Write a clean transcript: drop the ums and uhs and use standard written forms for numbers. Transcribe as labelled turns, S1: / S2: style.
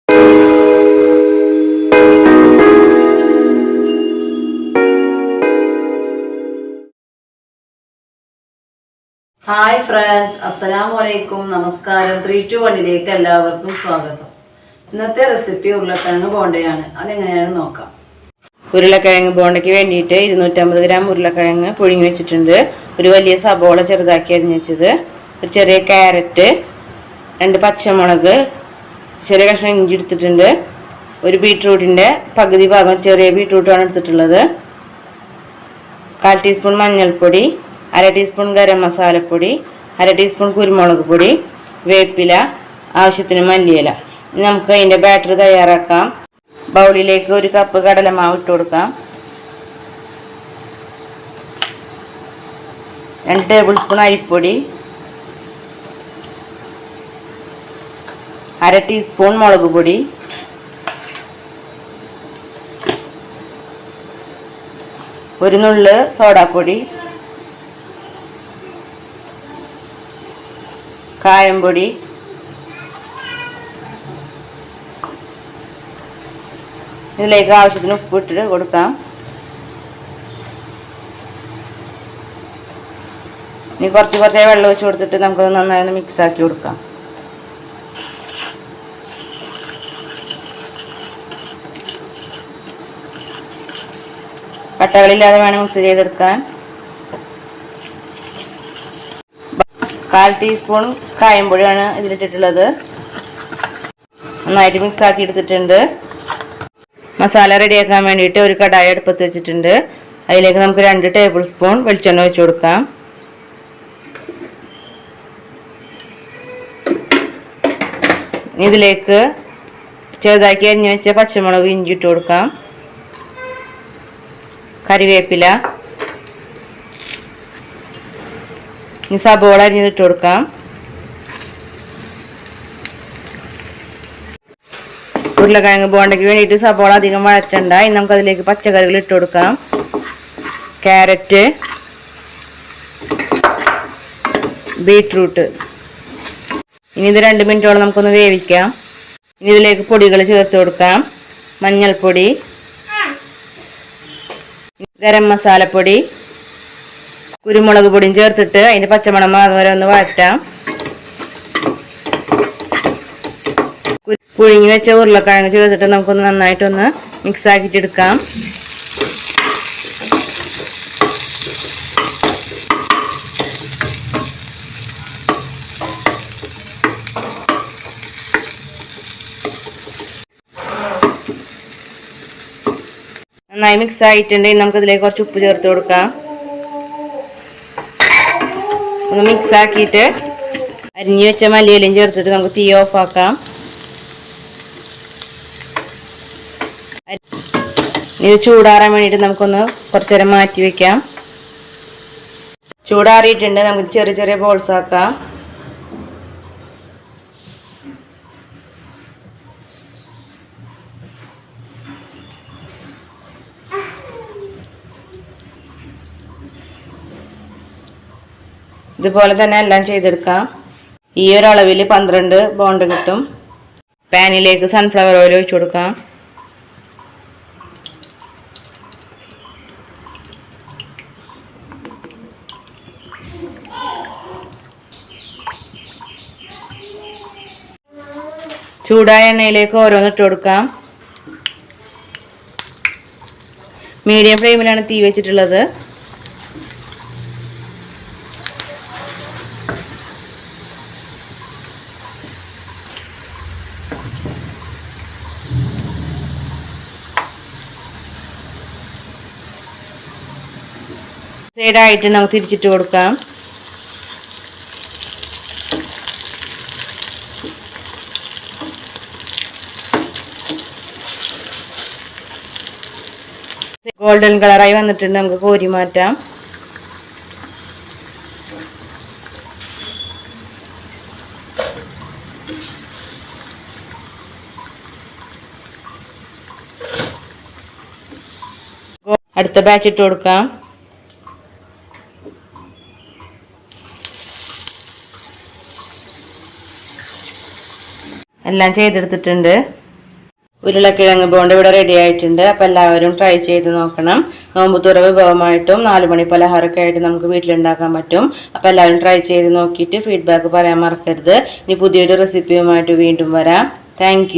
S1: Hi friends, അസ്സലാമലൈക്കും. നമസ്കാരം. 3 to 1 എല്ലാവർക്കും സ്വാഗതം. ഇന്നത്തെ റെസിപ്പി ഉരുളക്കിഴങ്ങ് ബോണ്ടയാണ്. അതെങ്ങനെയാണ് നോക്കാം. ഉരുളക്കിഴങ്ങ് ബോണ്ടയ്ക്ക് വേണ്ടിയിട്ട് 250 ഗ്രാം ഉരുളക്കിഴങ്ങ് പുഴുങ്ങി വെച്ചിട്ടുണ്ട്. ഒരു വലിയ സബോള ചെറുതാക്കി അരിഞ്ഞ് വെച്ചത്, ഒരു ചെറിയ ക്യാരറ്റ്, 2 പച്ചമുളക്, ചെറിയ കഷ്ണം ഇഞ്ചി എടുത്തിട്ടുണ്ട്, ഒരു ബീട്രൂട്ടിൻ്റെ പകുതി ഭാഗം ചെറിയ ബീട്രൂട്ടാണ് എടുത്തിട്ടുള്ളത്, 1/4 ടീസ്പൂൺ മഞ്ഞൾപ്പൊടി, 1/2 ടീസ്പൂൺ ഗരം മസാലപ്പൊടി, 1/2 ടീസ്പൂൺ കുരുമുളക് പൊടി, വേപ്പില, ആവശ്യത്തിന് മല്ലിയില. നമുക്ക് അതിൻ്റെ ബാറ്റർ തയ്യാറാക്കാം. ബൗളിലേക്ക് 1 കപ്പ് കടലമാവ് ഇട്ട് കൊടുക്കാം. 2 ടേബിൾ സ്പൂൺ അരിപ്പൊടി, 1/2 ടീസ്പൂൺ മുളക് പൊടി, 1 നുള്ള് സോഡാപ്പൊടി, കായംപൊടി, ഇതിലേക്ക് ആവശ്യത്തിന് ഉപ്പിട്ട് കൊടുക്കാം. ഇനി കുറച്ച് വെള്ളം ഒഴിച്ച് കൊടുത്തിട്ട് നമുക്കത് നന്നായി മിക്സ് ആക്കി കൊടുക്കാം. കട്ടകളില്ലാതെ വേണം മിക്സ് ചെയ്തെടുക്കാൻ. 1/4 ടീസ്പൂൺ കായംപൊടിയാണ് ഇതിലിട്ടിട്ടുള്ളത്. നന്നായിട്ട് മിക്സ് ആക്കി എടുത്തിട്ടുണ്ട്. മസാല റെഡിയാക്കാൻ വേണ്ടിയിട്ട് ഒരു കടായി അടുപ്പത്ത് വെച്ചിട്ടുണ്ട്. അതിലേക്ക് നമുക്ക് 2 ടേബിൾ സ്പൂൺ വെളിച്ചെണ്ണ ഒഴിച്ച് കൊടുക്കാം. ഇതിലേക്ക് ചെറുതാക്കി അരിഞ്ഞ് വെച്ച പച്ചമുളക്, ഇഞ്ചി ഇട്ട് കൊടുക്കാം, കറിവേപ്പില, ഇനി സബോള അരിഞ്ഞിട്ട് കൊടുക്കാം. ഉരുളക്കിഴങ്ങ് ബോണ്ടയ്ക്ക് വേണ്ടിയിട്ട് സബോള അധികം വഴറ്റണ്ട. ഇനി നമുക്കതിലേക്ക് പച്ചക്കറികൾ ഇട്ട് കൊടുക്കാം. Carrot, beetroot. ഇനി ഇത് 2 മിനിറ്റോളം നമുക്കൊന്ന് വേവിക്കാം. ഇനി ഇതിലേക്ക് പൊടികൾ ചേർത്ത് കൊടുക്കാം. മഞ്ഞൾപ്പൊടി, ഗരം മസാലപ്പൊടി, കുരുമുളക് പൊടിയും ചേർത്തിട്ട് അതിൻ്റെ പച്ചമണം മാറുന്ന വരെ ഒന്ന് വഴറ്റാം. പുഴുങ്ങി വെച്ച ഉരുളക്കിഴങ്ങ് ചേർത്തിട്ട് നമുക്കൊന്ന് നന്നായിട്ടൊന്ന് മിക്സ് ആക്കിയിട്ട് എടുക്കാം. നന്നായി മിക്സ് ആയിട്ടുണ്ടെങ്കിൽ നമുക്കതിലേക്ക് കുറച്ച് ഉപ്പ് ചേർത്ത് കൊടുക്കാം. ഒന്ന് മിക്സ് ആക്കിയിട്ട് അരിഞ്ഞു വെച്ച മല്ലിയിലയും ചേർത്തിട്ട് നമുക്ക് തീ ഓഫ് ആക്കാം. ഇത് ചൂടാറാൻ വേണ്ടിയിട്ട് നമുക്കൊന്ന് കുറച്ച് നേരം മാറ്റി വെക്കാം. ചൂടാറിയിട്ടുണ്ട്. നമുക്ക് ചെറിയ ചെറിയ ബോൾസ് ആക്കാം. ഇതുപോലെ തന്നെ എല്ലാം ചെയ്തെടുക്കാം. ഈ ഒരു അളവിൽ 12 ബോണ്ട് കിട്ടും. പാനിലേക്ക് സൺഫ്ലവർ ഓയിൽ ഒഴിച്ചു കൊടുക്കാം. ചൂടായ എണ്ണയിലേക്ക് ഓരോന്നിട്ട് കൊടുക്കാം. മീഡിയം ഫ്ലെയിമിലാണ് തീ വെച്ചിട്ടുള്ളത്. സൈഡായിട്ട് നമുക്ക് തിരിച്ചിട്ട് കൊടുക്കാം. ഗോൾഡൻ കളറായി വന്നിട്ടുണ്ട്. നമുക്ക് കോരി മാറ്റാം. അടുത്ത ബാച്ച് ഇട്ട് കൊടുക്കാം. എല്ലാം ചെയ്തെടുത്തിട്ടുണ്ട്. ഉരുളക്കിഴങ്ങ് ബോണ്ട ഇവിടെ റെഡി ആയിട്ടുണ്ട്. അപ്പോൾ എല്ലാവരും ട്രൈ ചെയ്ത് നോക്കണം. നോമ്പുതുറ വിഭവമായിട്ടും 4 മണി പലഹാരമൊക്കെ ആയിട്ട് നമുക്ക് വീട്ടിലുണ്ടാക്കാൻ പറ്റും. അപ്പോൾ എല്ലാവരും ട്രൈ ചെയ്ത് നോക്കിയിട്ട് ഫീഡ്ബാക്ക് പറയാൻ മറക്കരുത്. ഇനി പുതിയൊരു റെസിപ്പിയുമായിട്ട് വീണ്ടും വരാം. താങ്ക്